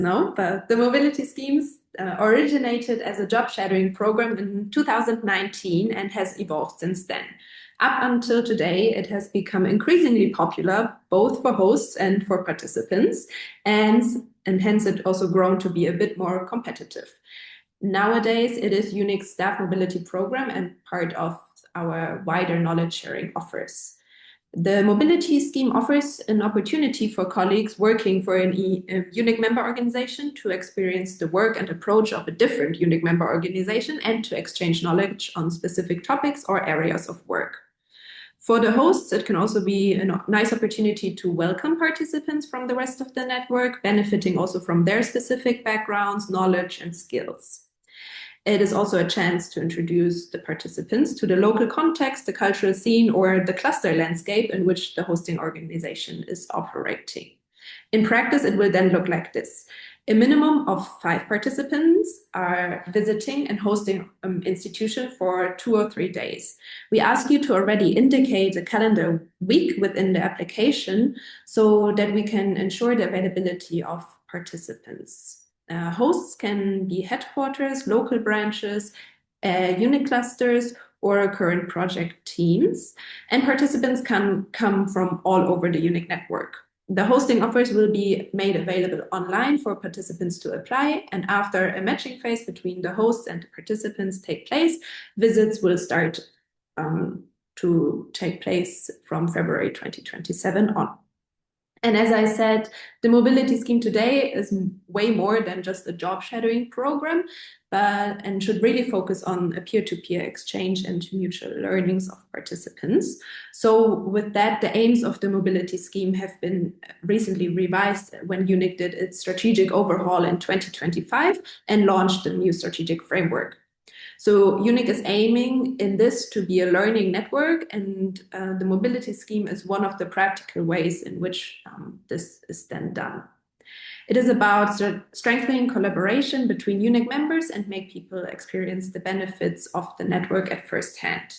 No, but the mobility schemes originated as a job shadowing program in 2019 and has evolved since then. Up until today, it has become increasingly popular, both for hosts and for participants, and, and hence it also grown to be a bit more competitive. Nowadays, it is UNIC's staff mobility program and part of our wider knowledge sharing offers. The mobility scheme offers an opportunity for colleagues working for a UNIC member organization to experience the work and approach of a different UNIC member organization and to exchange knowledge on specific topics or areas of work. For the hosts, it can also be a nice opportunity to welcome participants from the rest of the network, benefiting also from their specific backgrounds, knowledge, and skills. It is also a chance to introduce the participants to the local context, the cultural scene, or the cluster landscape in which the hosting organization is operating. In practice, it will then look like this. A minimum of 5 participants are visiting and hosting an institution for 2 or 3 days. We ask you to already indicate a calendar week within the application so that we can ensure the availability of participants. Hosts can be headquarters, local branches, UNIC clusters, or current project teams, and participants can come from all over the UNIC network. The hosting offers will be made available online for participants to apply, and after a matching phase between the hosts and the participants take place, visits will start to take place from February 2027 on. And as I said, the mobility scheme today is way more than just a job shadowing program, and should really focus on a peer-to-peer exchange and mutual learnings of participants. So with that, the aims of the mobility scheme have been recently revised when UNIC did its strategic overhaul in 2025 and launched a new strategic framework. So UNIC is aiming in this to be a learning network, and the mobility scheme is one of the practical ways in which this is then done. It is about strengthening collaboration between UNIC members and make people experience the benefits of the network at first hand.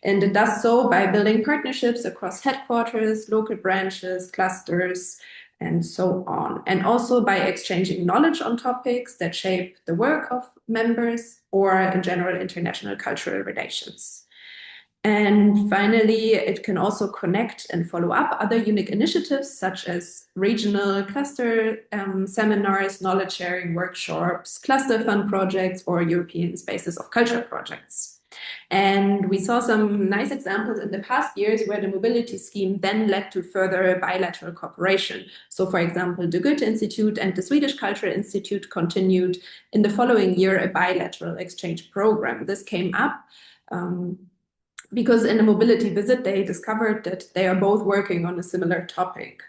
And it does so by building partnerships across headquarters, local branches, clusters, and so on. And also by exchanging knowledge on topics that shape the work of members or in general international cultural relations. And finally, it can also connect and follow up other UNIC initiatives such as regional cluster seminars, knowledge sharing workshops, cluster fund projects, or European Spaces of Culture projects. And we saw some nice examples in the past years where the mobility scheme then led to further bilateral cooperation. So for example, the Goethe Institute and the Swedish Cultural Institute continued in the following year a bilateral exchange program. This came up because in a mobility visit, they discovered that they are both working on a similar topic.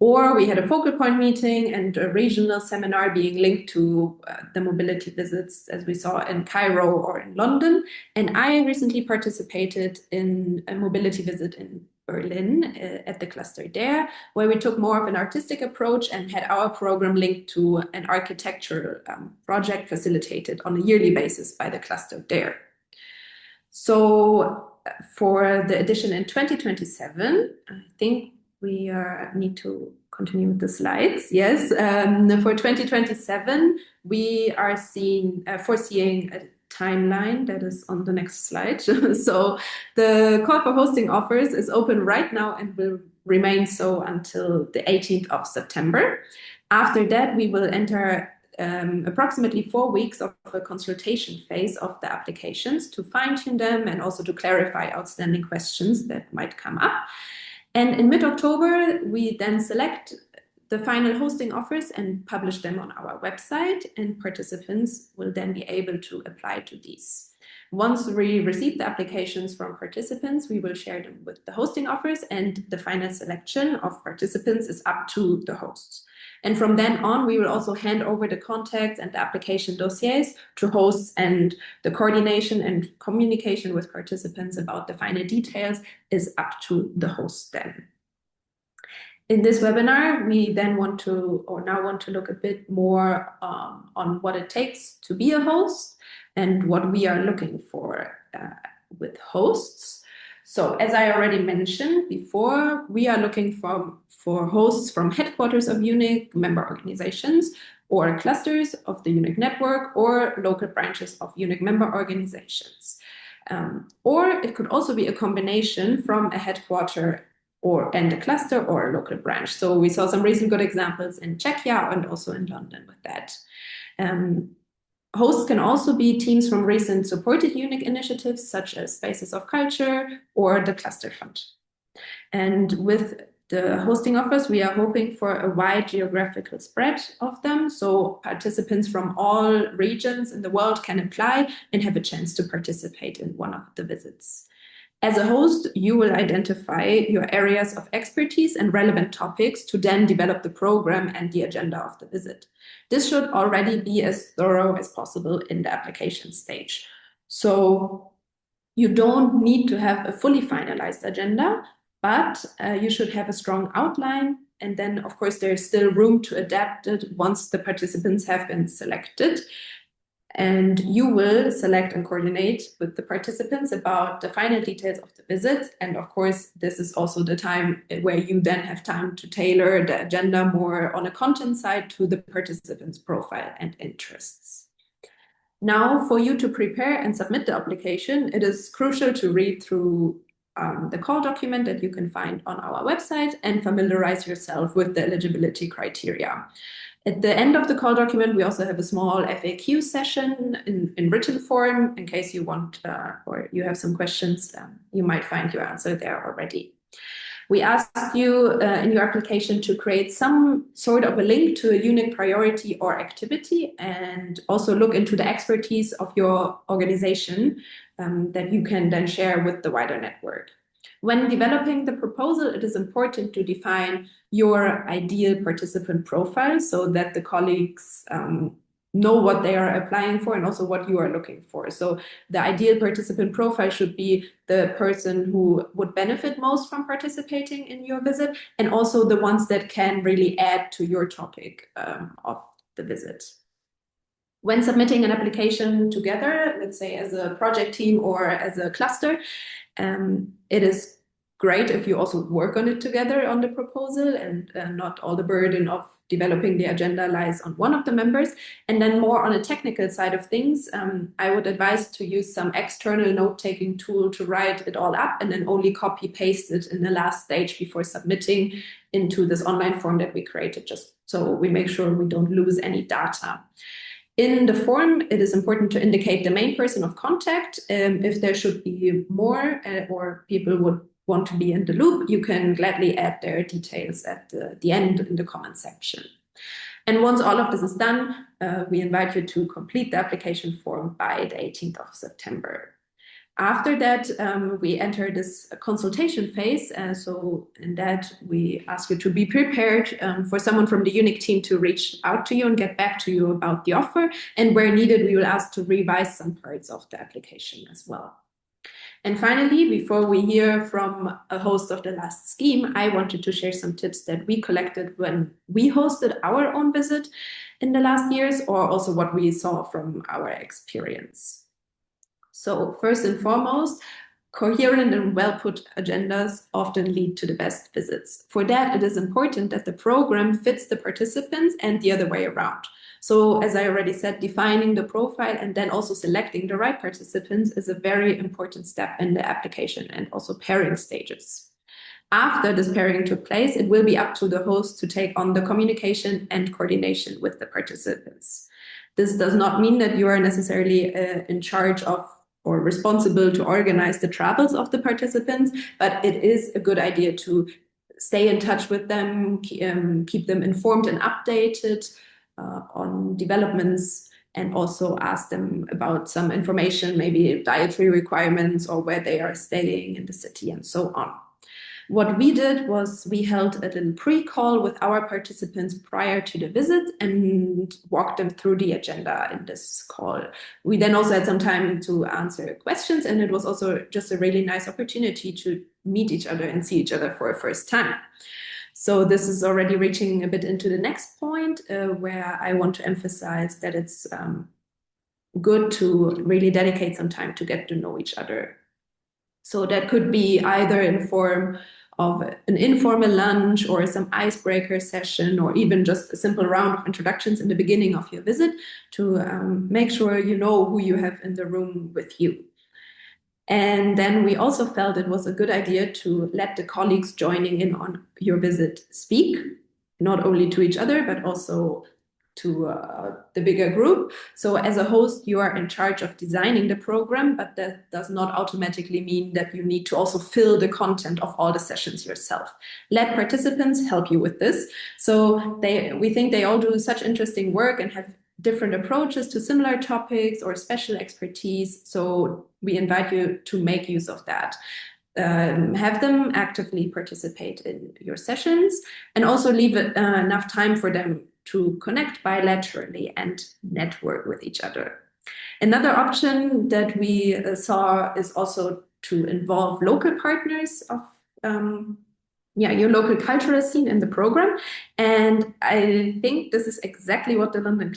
Or we had a focal point meeting and a regional seminar being linked to the mobility visits, as we saw in Cairo or in London. And I recently participated in a mobility visit in Berlin at the cluster there, where we took more of an artistic approach and had our program linked to an architectural project facilitated on a yearly basis by the cluster there. So for the edition in 2027, I think we need to continue with the slides. Yes, for 2027, we are foreseeing a timeline that is on the next slide. So the call for hosting offers is open right now and will remain so until the 18th of September. After that, we will enter approximately 4 weeks of a consultation phase of the applications to fine-tune them and also to clarify outstanding questions that might come up. And in mid-October, we then select the final hosting offers and publish them on our website, and participants will then be able to apply to these. Once we receive the applications from participants, we will share them with the hosting offers, and the final selection of participants is up to the hosts. And from then on, we will also hand over the contacts and the application dossiers to hosts, and the coordination and communication with participants about the final details is up to the host then. In this webinar, we then want to look a bit more on what it takes to be a host and what we are looking for with hosts. So as I already mentioned before, we are looking for hosts from headquarters of UNIC, member organizations, or clusters of the UNIC network, or local branches of UNIC member organizations. Or it could also be a combination from a headquarter and a cluster or a local branch. So we saw some recent good examples in Czechia and also in London with that. Hosts can also be teams from recent supported UNIC initiatives, such as Spaces of Culture or the Cluster Fund. And with the hosting offers, we are hoping for a wide geographical spread of them, so participants from all regions in the world can apply and have a chance to participate in one of the visits. As a host, you will identify your areas of expertise and relevant topics to then develop the program and the agenda of the visit. This should already be as thorough as possible in the application stage. So you don't need to have a fully finalized agenda, but you should have a strong outline. And then, of course, there's still room to adapt it once the participants have been selected. And you will select and coordinate with the participants about the final details of the visit. And of course, this is also the time where you then have time to tailor the agenda more on a content side to the participant's profile and interests. Now, for you to prepare and submit the application, it is crucial to read through the call document that you can find on our website and familiarize yourself with the eligibility criteria. At the end of the call document, we also have a small FAQ session in written form in case you want or you have some questions. You might find your answer there already. We ask you in your application to create some sort of a link to a UNIC priority or activity, and also look into the expertise of your organization that you can then share with the wider network. When developing the proposal, it is important to define your ideal participant profile so that the colleagues know what they are applying for and also what you are looking for. So the ideal participant profile should be the person who would benefit most from participating in your visit, and also the ones that can really add to your topic of the visit. When submitting an application together, let's say as a project team or as a cluster, it is great if you also work on it together on the proposal, and not all the burden of developing the agenda lies on one of the members. And then more on a technical side of things, I would advise to use some external note-taking tool to write it all up and then only copy paste it in the last stage before submitting into this online form that we created, just so we make sure we don't lose any data. In the form, it is important to indicate the main person of contact. If there should be more or people would want to be in the loop, you can gladly add their details at the end in the comment section. And once all of this is done, we invite you to complete the application form by the 18th of September. After that, we enter this consultation phase. So in that, we ask you to be prepared for someone from the UNIC team to reach out to you and get back to you about the offer. And where needed, we will ask to revise some parts of the application as well. And finally, before we hear from a host of the last scheme, I wanted to share some tips that we collected when we hosted our own visit in the last years, or also what we saw from our experience. So first and foremost, coherent and well-put agendas often lead to the best visits. For that, it is important that the program fits the participants and the other way around. So as I already said, defining the profile and then also selecting the right participants is a very important step in the application and also pairing stages. After this pairing took place, it will be up to the host to take on the communication and coordination with the participants. This does not mean that you are necessarily in charge of or responsible to organize the travels of the participants, but it is a good idea to stay in touch with them, keep them informed and updated on developments, and also ask them about some information, maybe dietary requirements or where they are staying in the city and so on. What we did was we held a little pre-call with our participants prior to the visit and walked them through the agenda in this call. We then also had some time to answer questions, and it was also just a really nice opportunity to meet each other and see each other for a first time. So this is already reaching a bit into the next point, where I want to emphasize that it's good to really dedicate some time to get to know each other. So that could be either in form of an informal lunch or some icebreaker session, or even just a simple round of introductions in the beginning of your visit to make sure you know who you have in the room with you. And then we also felt it was a good idea to let the colleagues joining in on your visit speak, not only to each other, but also to the bigger group. So as a host, you are in charge of designing the program, but that does not automatically mean that you need to also fill the content of all the sessions yourself. Let participants help you with this. So we think they all do such interesting work and have different approaches to similar topics or special expertise. So we invite you to make use of that. Have them actively participate in your sessions, and also leave enough time for them to connect bilaterally and network with each other. Another option that we saw is also to involve local partners of your local cultural scene in the program. And I think this is exactly what the London